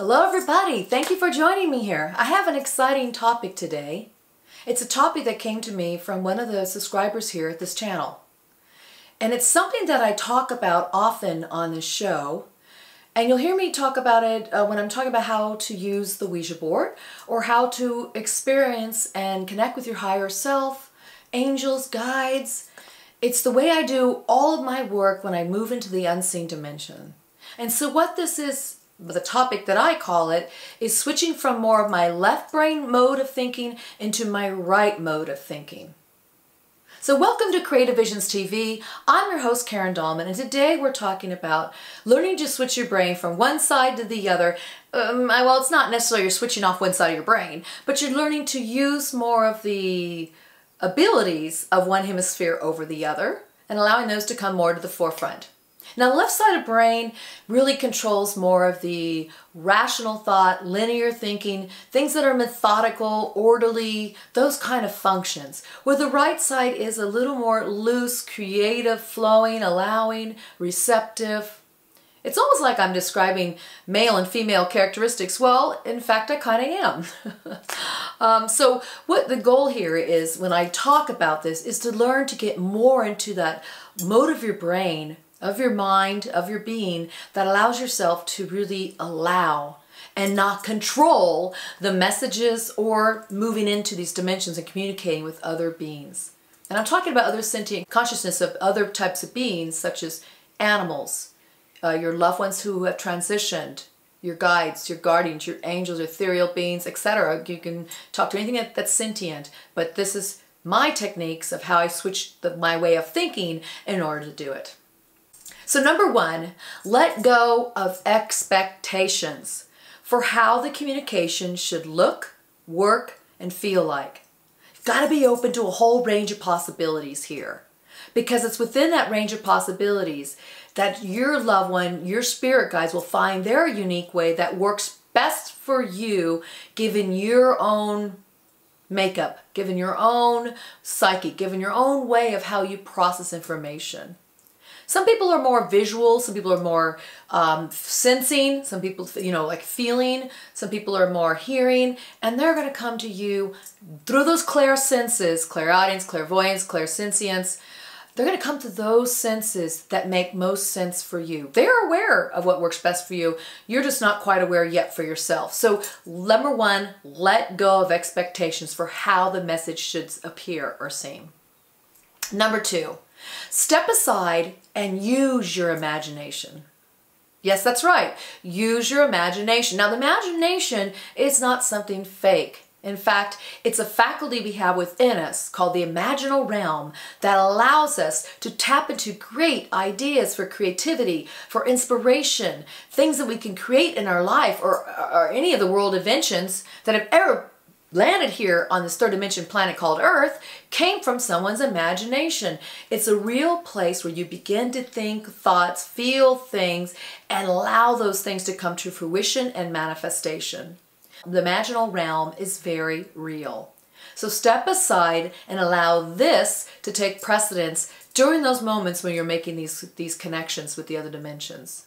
Hello everybody, thank you for joining me here. I have an exciting topic today. It's a topic that came to me from one of the subscribers here at this channel. And it's something that I talk about often on this show. And you'll hear me talk about it when I'm talking about how to use the Ouija board or how to experience and connect with your higher self, angels, guides. It's the way I do all of my work when I move into the unseen dimension. And so what this is, the topic that I call it, is switching from more of my left brain mode of thinking into my right mode of thinking. So welcome to Creative Visions TV. I'm your host Karen Dahlman, and today we're talking about learning to switch your brain from one side to the other. Well, it's not necessarily you're switching off one side of your brain, but you're learning to use more of the abilities of one hemisphere over the other and allowing those to come more to the forefront. Now, the left side of brain really controls more of the rational thought, linear thinking, things that are methodical, orderly, those kind of functions. Where the right side is a little more loose, creative, flowing, allowing, receptive. It's almost like I'm describing male and female characteristics. Well, in fact, I kind of am. So what the goal here is, when I talk about this, is to learn to get more into that mode of your brain, of your mind, of your being, that allows yourself to really allow and not control the messages or moving into these dimensions and communicating with other beings. And I'm talking about other sentient consciousness of other types of beings, such as animals, your loved ones who have transitioned, your guides, your guardians, your angels, ethereal beings, etc. You can talk to anything that's sentient, but this is my techniques of how I switch my way of thinking in order to do it. So number one, let go of expectations for how the communication should look, work, and feel like. You've got to be open to a whole range of possibilities here, because it's within that range of possibilities that your loved one, your spirit guides, will find their unique way that works best for you, given your own makeup, given your own psyche, given your own way of how you process information. Some people are more visual, some people are more sensing, some people, like feeling, some people are more hearing, and they're going to come to you through those clairsenses, clairaudience, clairvoyance, clairsentience. They're going to come to those senses that make most sense for you. They're aware of what works best for you. You're just not quite aware yet for yourself. So number one, let go of expectations for how the message should appear or seem. Number two, step aside and use your imagination. Yes, that's right. Use your imagination. Now, the imagination is not something fake. In fact, it's a faculty we have within us called the imaginal realm that allows us to tap into great ideas for creativity, for inspiration, things that we can create in our life, or any of the world inventions that have ever landed here on this third dimension planet called Earth came from someone's imagination. It's a real place where you begin to think thoughts, feel things, and allow those things to come to fruition and manifestation. The imaginal realm is very real. So step aside and allow this to take precedence during those moments when you're making these connections with the other dimensions.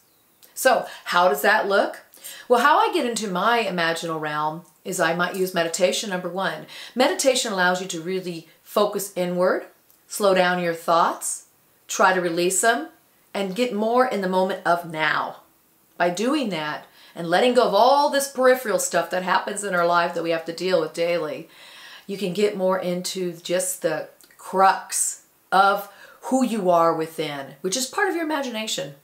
So how does that look? Well, how I get into my imaginal realm is I might use meditation, number one. Meditation allows you to really focus inward, slow down your thoughts, try to release them, and get more in the moment of now. By doing that and letting go of all this peripheral stuff that happens in our life that we have to deal with daily, you can get more into just the crux of who you are within, which is part of your imagination.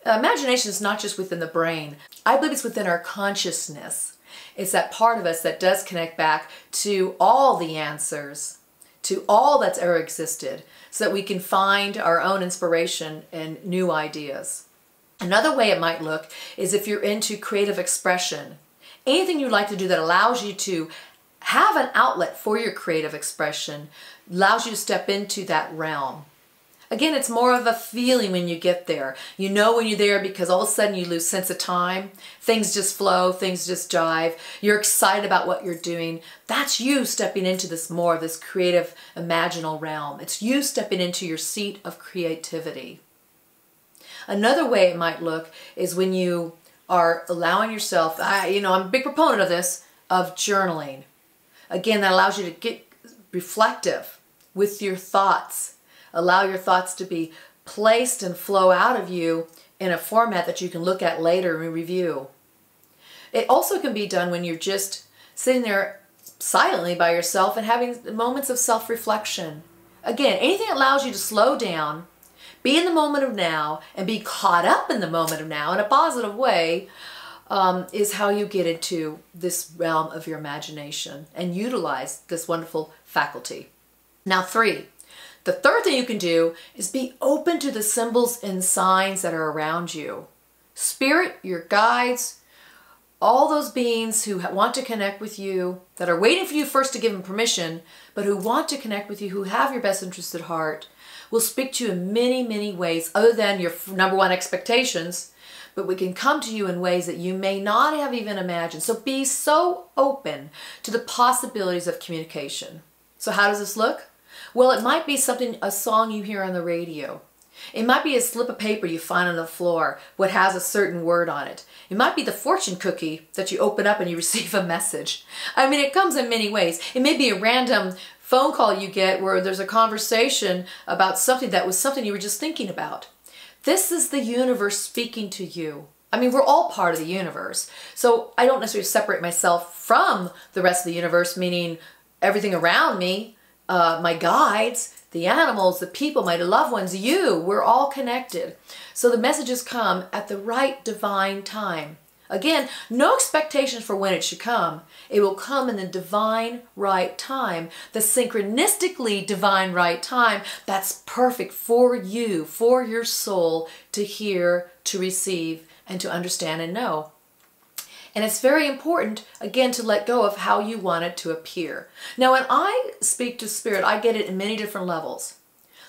Imagination is not just within the brain. I believe it's within our consciousness. It's that part of us that does connect back to all the answers, to all that's ever existed, so that we can find our own inspiration and new ideas. Another way it might look is if you're into creative expression. Anything you'd like to do that allows you to have an outlet for your creative expression, allows you to step into that realm. Again, it's more of a feeling when you get there. You know when you're there because all of a sudden you lose sense of time. Things just flow, things just jive. You're excited about what you're doing. That's you stepping into this more of this creative, imaginal realm. It's you stepping into your seat of creativity. Another way it might look is when you are allowing yourself, I'm a big proponent of this, of journaling. Again, that allows you to get reflective with your thoughts. Allow your thoughts to be placed and flow out of you in a format that you can look at later and review. It also can be done when you're just sitting there silently by yourself and having moments of self-reflection. Again, anything that allows you to slow down, be in the moment of now, and be caught up in the moment of now in a positive way is how you get into this realm of your imagination and utilize this wonderful faculty. Now, the third thing you can do is be open to the symbols and signs that are around you. Spirit, your guides, all those beings who want to connect with you, that are waiting for you first to give them permission, but who want to connect with you, who have your best interest at heart, will speak to you in many, many ways other than your number one expectations, but we can come to you in ways that you may not have even imagined. So be so open to the possibilities of communication. So how does this look? Well, it might be a song you hear on the radio. It might be a slip of paper you find on the floor, what has a certain word on it. It might be the fortune cookie that you open up and you receive a message. I mean, it comes in many ways. It may be a random phone call you get where there's a conversation about something that was something you were just thinking about. This is the universe speaking to you. I mean, we're all part of the universe. So I don't necessarily separate myself from the rest of the universe, meaning everything around me, my guides, the animals, the people, my loved ones, you, we're all connected. So the messages come at the right divine time. Again, no expectations for when it should come. It will come in the divine right time, the synchronistically divine right time that's perfect for you, for your soul to hear, to receive, and to understand and know. And it's very important, again, to let go of how you want it to appear. Now, when I speak to spirit, I get it in many different levels.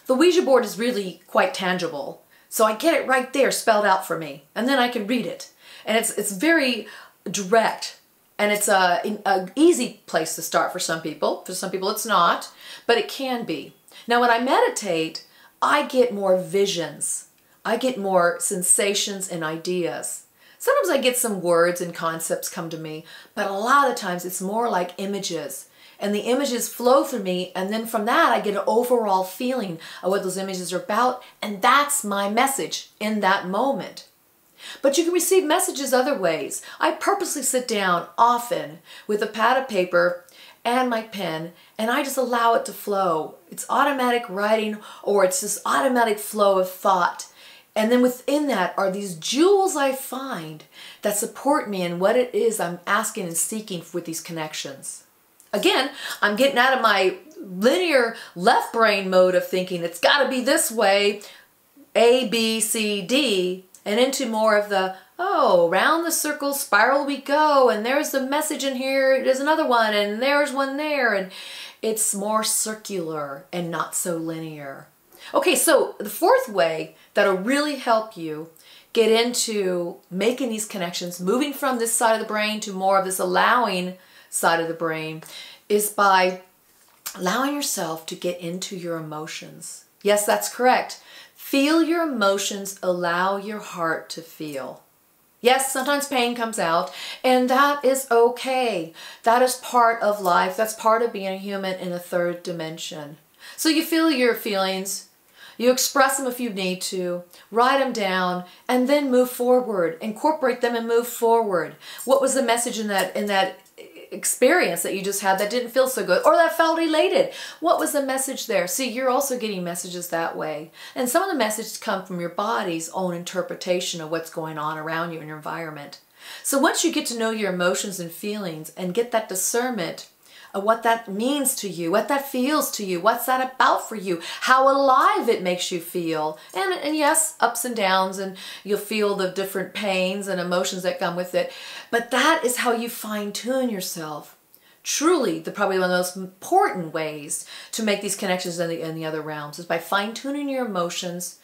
The Ouija board is really quite tangible, so I get it right there spelled out for me, and then I can read it. And it's very direct, and it's an easy place to start for some people. For some people it's not, but it can be. Now, when I meditate, I get more visions. I get more sensations and ideas. Sometimes I get some words and concepts come to me, but a lot of the times it's more like images. And the images flow through me, and then from that I get an overall feeling of what those images are about, and that's my message in that moment. But you can receive messages other ways. I purposely sit down often with a pad of paper and my pen, and I just allow it to flow. It's automatic writing, or it's this automatic flow of thought. And then within that are these jewels I find that support me in what it is I'm asking and seeking with these connections. Again, I'm getting out of my linear left brain mode of thinking it's got to be this way, A, B, C, D, and into more of the, oh, round the circle spiral we go, and there's the message in here, there's another one, and there's one there, and it's more circular and not so linear. Okay, so the fourth way that'll really help you get into making these connections, moving from this side of the brain to more of this allowing side of the brain, is by allowing yourself to get into your emotions. Yes, that's correct. Feel your emotions, allow your heart to feel. Yes, sometimes pain comes out, and that is okay. That is part of life. That's part of being a human in a third dimension. So you feel your feelings, you express them if you need to, write them down, and then move forward. Incorporate them and move forward. What was the message in that experience that you just had that didn't feel so good, or that felt elated? What was the message there? See, you're also getting messages that way. And some of the messages come from your body's own interpretation of what's going on around you in your environment. So once you get to know your emotions and feelings and get that discernment of what that means to you, what that feels to you, what's that about for you, how alive it makes you feel. And yes, ups and downs, and you'll feel the different pains and emotions that come with it. But that is how you fine-tune yourself. Truly, probably one of the most important ways to make these connections in the other realms is by fine-tuning your emotions,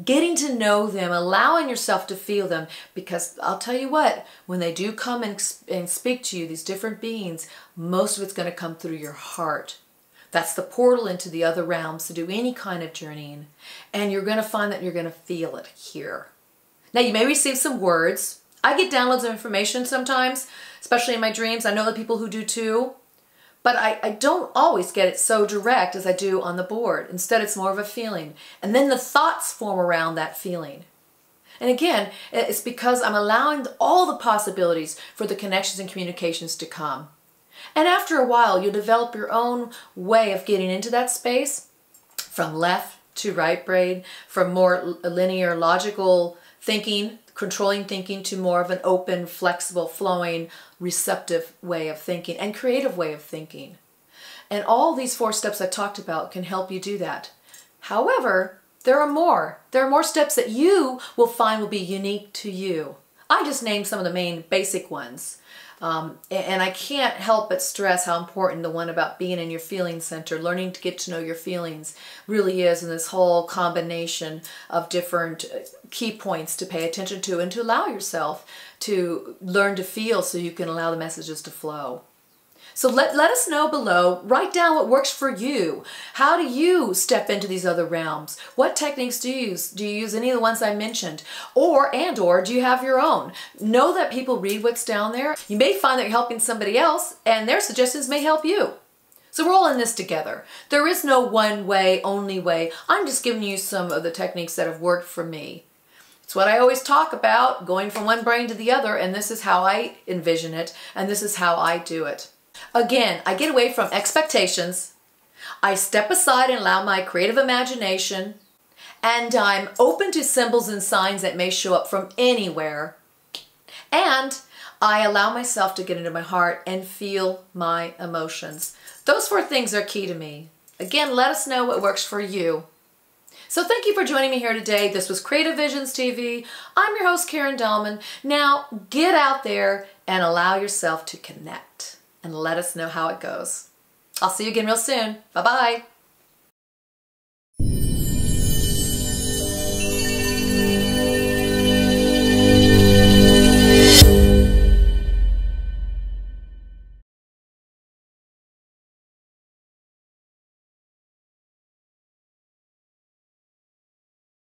getting to know them, allowing yourself to feel them. Because I'll tell you what, when they do come and speak to you, these different beings, most of it's going to come through your heart. That's the portal into the other realms to do any kind of journeying. And you're going to find that you're going to feel it here. Now, you may receive some words. I get downloads of information sometimes, especially in my dreams. I know the people who do too. But I don't always get it so direct as I do on the board. Instead, it's more of a feeling. And then the thoughts form around that feeling. And again, it's because I'm allowing all the possibilities for the connections and communications to come. And after a while, you'll develop your own way of getting into that space, from left to right brain, from more linear, logical thinking, controlling thinking, to more of an open, flexible, flowing, receptive way of thinking and creative way of thinking. And all these 4 steps I talked about can help you do that. However, there are more. There are more steps that you will find will be unique to you. I just named some of the main basic ones. And I can't help but stress how important the one about being in your feeling center, learning to get to know your feelings, really is in this whole combination of different key points to pay attention to and to allow yourself to learn to feel so you can allow the messages to flow. So let us know below. Write down what works for you. How do you step into these other realms? What techniques do you use? Do you use any of the ones I mentioned? Or do you have your own? Know that people read what's down there. You may find that you're helping somebody else and their suggestions may help you. So we're all in this together. There is no one way, only way. I'm just giving you some of the techniques that have worked for me. It's what I always talk about, going from one brain to the other, and this is how I envision it, and this is how I do it. Again, I get away from expectations, I step aside and allow my creative imagination, and I'm open to symbols and signs that may show up from anywhere, and I allow myself to get into my heart and feel my emotions. Those 4 things are key to me. Again, let us know what works for you. So thank you for joining me here today. This was Creative Visions TV. I'm your host, Karen Dahlman. Now, get out there and allow yourself to connect. And let us know how it goes. I'll see you again real soon. Bye-bye.